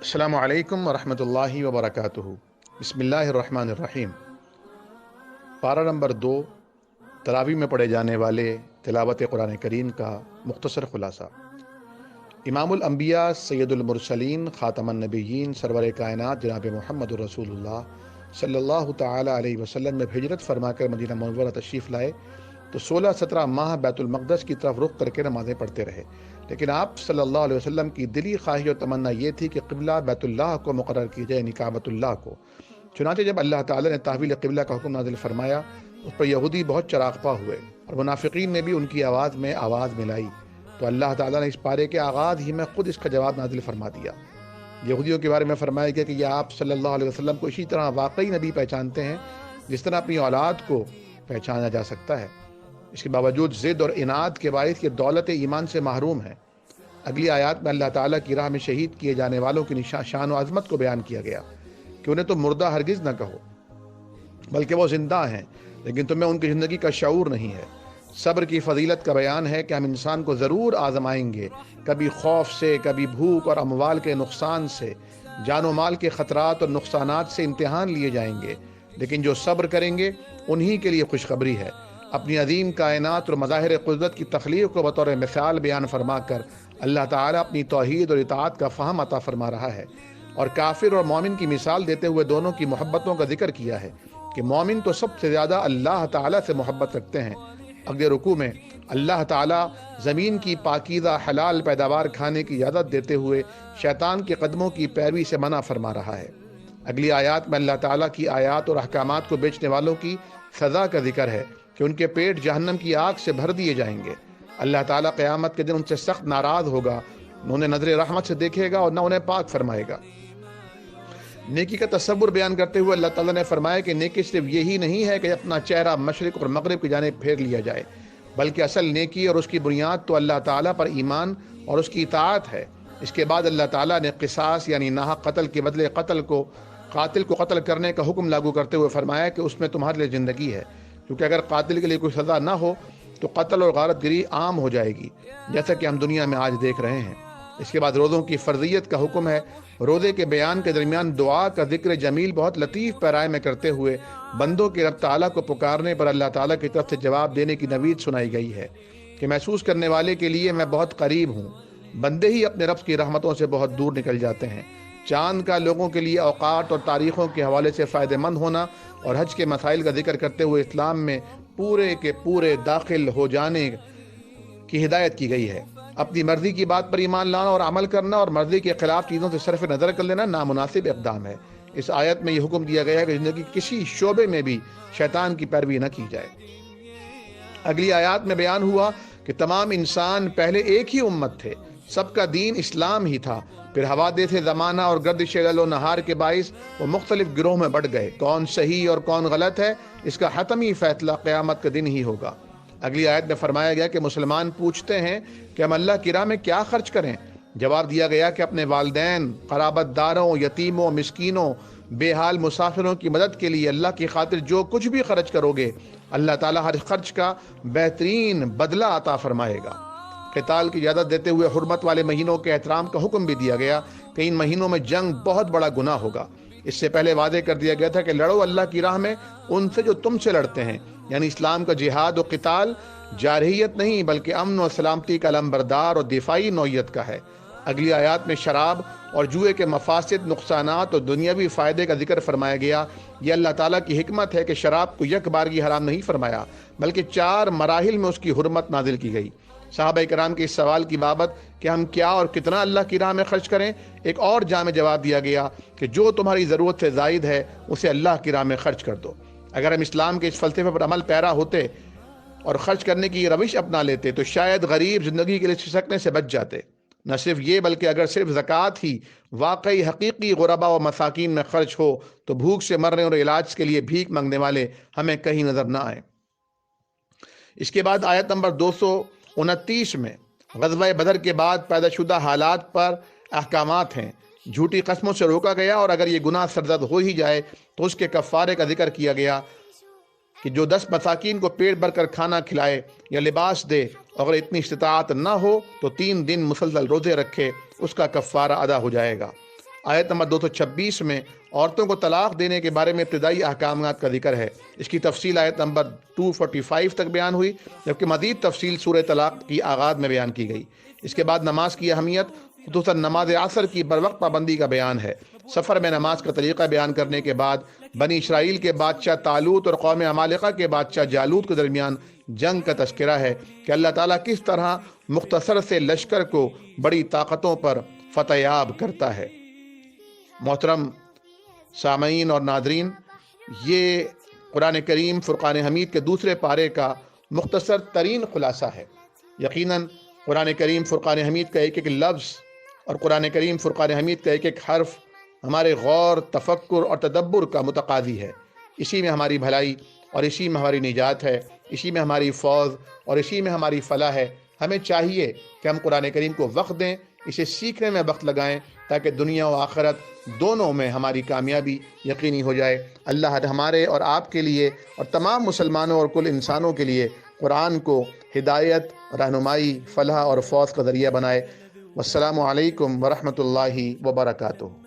السلام علیکم ورحمۃ اللہ وبرکاتہ۔ بسم اللہ الرحمن الرحیم۔ پارہ نمبر 2، تراویح میں پڑھے جانے والے تلاوت قرآن کریم کا مختصر خلاصہ۔ امام الانبیاء سید المرسلین خاتم النبیین سرور کائنات جناب محمد رسول اللہ صلی اللہ تعالی علیہ وسلم میں ہجرت فرما کر مدینہ منورہ تشریف لائے تو 16-17 ماہ بیت المقدس کی طرف رخ کر کے نمازیں پڑھتے رہے، لیکن آپ صلی اللہ علیہ وسلم کی دلی خواہش اور تمنا یہ تھی کہ قبلہ بیت اللہ کو مقرر کی جائے، یعنی کعبۃ اللہ کو۔ چنانچہ جب اللہ تعالیٰ نے تحویل قبلہ کا حکم نازل فرمایا، اس پر یہودی بہت چراغپا ہوئے اور منافقین نے بھی ان کی آواز میں آواز ملائی، تو اللہ تعالیٰ نے اس پارے کے آغاز ہی میں خود اس کا جواب نازل فرما دیا۔ یہودیوں کے بارے میں فرمایا گیا کہ یہ آپ صلی اللہ علیہ وسلم کو اسی طرح واقعی نبی پہچانتے ہیں جس طرح اپنی اولاد کو پہچانا جا سکتا ہے، اس کے باوجود ضد اور عناد کے باعث یہ دولت ایمان سے محروم ہے۔ اگلی آیات میں اللہ تعالیٰ کی راہ میں شہید کیے جانے والوں کی شان و عظمت کو بیان کیا گیا کہ انہیں تو مردہ ہرگز نہ کہو، بلکہ وہ زندہ ہیں، لیکن تمہیں ان کی زندگی کا شعور نہیں ہے۔ صبر کی فضیلت کا بیان ہے کہ ہم انسان کو ضرور آزمائیں گے، کبھی خوف سے، کبھی بھوک اور اموال کے نقصان سے، جان و مال کے خطرات اور نقصانات سے امتحان لیے جائیں گے، لیکن جو صبر کریں گے انہی کے لیے خوشخبری ہے۔ اپنی عظیم کائنات اور مظاہر قدرت کی تخلیق کو بطور مثال بیان فرما کر اللہ تعالیٰ اپنی توحید اور اطاعت کا فہم عطا فرما رہا ہے، اور کافر اور مومن کی مثال دیتے ہوئے دونوں کی محبتوں کا ذکر کیا ہے کہ مومن تو سب سے زیادہ اللہ تعالیٰ سے محبت رکھتے ہیں۔ اگلے رکوع میں اللہ تعالیٰ زمین کی پاکیزہ حلال پیداوار کھانے کی اجازت دیتے ہوئے شیطان کے قدموں کی پیروی سے منع فرما رہا ہے۔ اگلی آیات میں اللہ تعالیٰ کی آیات اور احکامات کو بیچنے والوں کی سزا کا ذکر ہے کہ ان کے پیٹ جہنم کی آگ سے بھر دیے جائیں گے۔ اللہ تعالیٰ قیامت کے دن ان سے سخت ناراض ہوگا، نہ انہیں نظر رحمت سے دیکھے گا اور نہ انہیں پاک فرمائے گا۔ نیکی کا تصور بیان کرتے ہوئے اللہ تعالیٰ نے فرمایا کہ نیکی صرف یہی نہیں ہے کہ اپنا چہرہ مشرق اور مغرب کی جانب پھیر لیا جائے، بلکہ اصل نیکی اور اس کی بنیاد تو اللہ تعالیٰ پر ایمان اور اس کی اطاعت ہے۔ اس کے بعد اللہ تعالیٰ نے قصاص یعنی ناحق قتل کے بدلے قاتل کو قتل کرنے کا حکم لاگو کرتے ہوئے فرمایا کہ اس میں تمہارے لیے زندگی ہے، کیونکہ اگر قاتل کے لیے کوئی سزا نہ ہو تو قتل اور غارت گری عام ہو جائے گی، جیسا کہ ہم دنیا میں آج دیکھ رہے ہیں۔ اس کے بعد روزوں کی فرضیت کا حکم ہے۔ روزے کے بیان کے درمیان دعا کا ذکر جمیل بہت لطیف پیرائے میں کرتے ہوئے بندوں کے رب تعالیٰ کو پکارنے پر اللہ تعالیٰ کی طرف سے جواب دینے کی نوید سنائی گئی ہے کہ محسوس کرنے والے کے لیے میں بہت قریب ہوں۔ بندے ہی اپنے رب کی رحمتوں سے بہت دور نکل جاتے ہیں۔ چاند کا لوگوں کے لیے اوقات اور تاریخوں کے حوالے سے فائدہ مند ہونا اور حج کے مسائل کا ذکر کرتے ہوئے اسلام میں پورے کے پورے داخل ہو جانے کی ہدایت کی گئی ہے۔ اپنی مرضی کی بات پر ایمان لانا اور عمل کرنا اور مرضی کے خلاف چیزوں سے صرف نظر کر لینا نامناسب اقدام ہے۔ اس آیت میں یہ حکم دیا گیا ہے کہ زندگی کسی شعبے میں بھی شیطان کی پیروی نہ کی جائے۔ اگلی آیات میں بیان ہوا کہ تمام انسان پہلے ایک ہی امت تھے، سب کا دین اسلام ہی تھا، پھر حوادث زمانہ اور گردش لیل و نہار کے باعث وہ مختلف گروہ میں بڑھ گئے۔ کون صحیح اور کون غلط ہے، اس کا حتمی فیصلہ قیامت کے دن ہی ہوگا۔ اگلی آیت میں فرمایا گیا کہ مسلمان پوچھتے ہیں کہ ہم اللہ کی راہ میں کیا خرچ کریں؟ جواب دیا گیا کہ اپنے والدین، قرابت داروں، یتیموں، مسکینوں، بے حال مسافروں کی مدد کے لیے اللہ کی خاطر جو کچھ بھی خرچ کرو گے، اللہ تعالیٰ ہر خرچ کا بہترین بدلہ عطا فرمائے گا۔ قتال کی اجازت دیتے ہوئے حرمت والے مہینوں کے احترام کا حکم بھی دیا گیا کہ ان مہینوں میں جنگ بہت بڑا گناہ ہوگا۔ اس سے پہلے وعدے کر دیا گیا تھا کہ لڑو اللہ کی راہ میں ان سے جو تم سے لڑتے ہیں، یعنی اسلام کا جہاد و قتال جارحیت نہیں بلکہ امن و سلامتی کا علمبردار اور دفاعی نوعیت کا ہے۔ اگلی آیات میں شراب اور جوئے کے مفاسد، نقصانات اور دنیاوی فائدے کا ذکر فرمایا گیا۔ یہ اللہ تعالیٰ کی حکمت ہے کہ شراب کو یک بارگی حرام نہیں فرمایا، بلکہ 4 مراحل میں اس کی حرمت نازل کی گئی۔ صحابہ کرام کے اس سوال کی بابت کہ ہم کیا اور کتنا اللہ کی راہ میں خرچ کریں، ایک اور جامع جواب دیا گیا کہ جو تمہاری ضرورت سے زائد ہے اسے اللہ کی راہ میں خرچ کر دو۔ اگر ہم اسلام کے اس فلسفے پر عمل پیرا ہوتے اور خرچ کرنے کی روش اپنا لیتے تو شاید غریب زندگی کے لیے چھسکنے سے بچ جاتے۔ نہ صرف یہ بلکہ اگر صرف زکوٰۃ ہی واقعی حقیقی غربا و مساکین میں خرچ ہو تو بھوک سے مرنے اور علاج کے لیے بھیک مانگنے والے ہمیں کہیں نظر نہ آئیں۔ اس کے بعد آیت نمبر 229 میں غزوہ بدر کے بعد پیدا شدہ حالات پر احکامات ہیں۔ جھوٹی قسموں سے روکا گیا اور اگر یہ گناہ سرزد ہو ہی جائے تو اس کے کفارے کا ذکر کیا گیا کہ جو 10 مساکین کو پیٹ بھر کر کھانا کھلائے یا لباس دے، اگر اتنی استطاعت نہ ہو تو 3 دن مسلسل روزے رکھے، اس کا کفارہ ادا ہو جائے گا۔ آیت نمبر 226 میں عورتوں کو طلاق دینے کے بارے میں ابتدائی احکامات کا ذکر ہے۔ اس کی تفصیل آیت نمبر 245 تک بیان ہوئی، جبکہ مزید تفصیل سورہ طلاق کی آغاز میں بیان کی گئی۔ اس کے بعد نماز کی اہمیت، خصوصاً نماز عصر کی بروقت پابندی کا بیان ہے۔ سفر میں نماز کا طریقہ بیان کرنے کے بعد بنی اسرائیل کے بادشاہ طالوت اور قوم عمالقہ کے بادشاہ جالوت کے درمیان جنگ کا تذکرہ ہے کہ اللہ تعالیٰ کس طرح مختصر سے لشکر کو بڑی طاقتوں پر فتح یاب کرتا ہے۔ محترم سامعین اور ناظرین، یہ قرآن کریم فرقان حمید کے دوسرے پارے کا مختصر ترین خلاصہ ہے۔ یقیناً قرآن کریم فرقان حمید کا ایک ایک لفظ اور قرآن کریم فرقان حمید کا ایک ایک حرف ہمارے غور، تفکر اور تدبر کا متقاضی ہے۔ اسی میں ہماری بھلائی اور اسی میں ہماری نجات ہے، اسی میں ہماری فوز اور اسی میں ہماری فلاح ہے۔ ہمیں چاہیے کہ ہم قرآن کریم کو وقت دیں، اسے سیکھنے میں وقت لگائیں، تاکہ دنیا و آخرت دونوں میں ہماری کامیابی یقینی ہو جائے۔ اللہ ہمارے اور آپ کے لیے اور تمام مسلمانوں اور کل انسانوں کے لیے قرآن کو ہدایت، رہنمائی، فلاح اور فوز کا ذریعہ بنائے۔ والسلام علیکم ورحمۃ اللہ وبرکاتہ۔